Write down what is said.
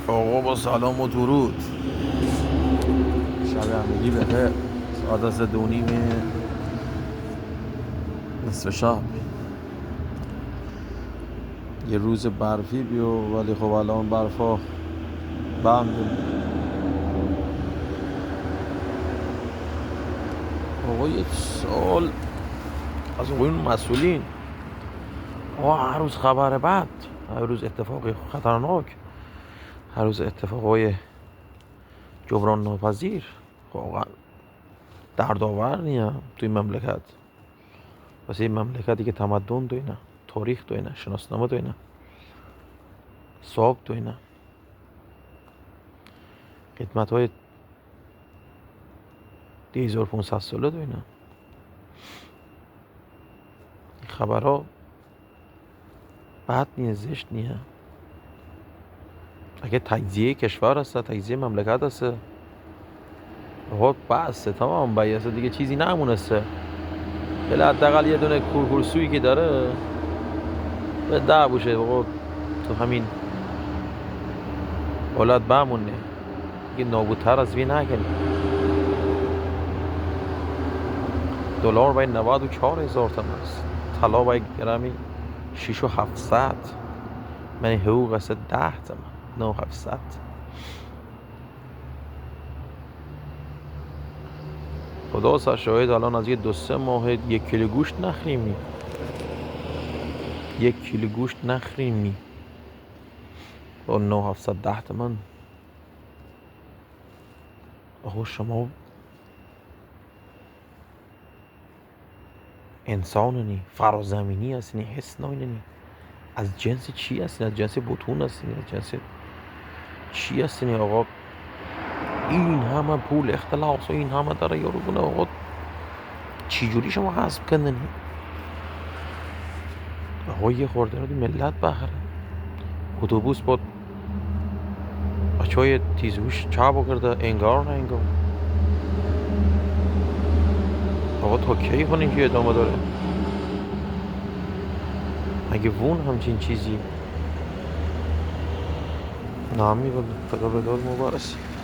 آقا با سلام و درود، شب همگی بخیر. ساعت از 2:30 نصف شب. یه روز برفی ولی خب الان برفا بند. آقا یه سال از آقایون مسئولین، آقا هر روز خبر بد، هر روز اتفاقی خطرناک، هر روز اتفاقای جبران ناپذیر. واقعا دردآور نیه توی مملکت. واسه این مملکتی که تمدن دوینه، تاریخ دوینه، شناسنامه دوینه، ساک دوینه، خدمت های 2500 ساله دوینه. این خبرها بد نیه، زشت نیه. اگه تجزیه کشور هست، تجزیه مملکت هست، آقا بسته، تمام بیاسته دیگه، چیزی نمونسته. بله حداقل یه دونه کورکورسویی که داره به ده بوشه، آقا تو همین حالت بمونه دیگه، نابودتر از وی نکنی. دلار باید 94,000 تومن است، طلا باید گرمی 6,700. من حقوق است 10 تومن، 9,700. خدا سر شاهد الان از یه 2-3 ماه 1 کیلو گوشت نخریمی، 1 کیلو گوشت نخریمی با 9,700 10 تومن. آقا شما انساننی، فرازمینی هستینی، حس نایننی. از جنس چی هستین؟ از جنس بتون هستین؟ از جنس چی هستین آقا؟ این همه پول اختلاس و این همه داره یارو بونه، آقا چی جوری شما حسب کردنی؟ آقا یه خورده رو ملت بخره. اتوبوس با بچهای تیزهوش چاپ کرده، انگار نه انگار. آقا تا کی کنین که ادامه داره؟ مگه وون همچین چیزی؟ نامی بود. خدا بداد مبارک.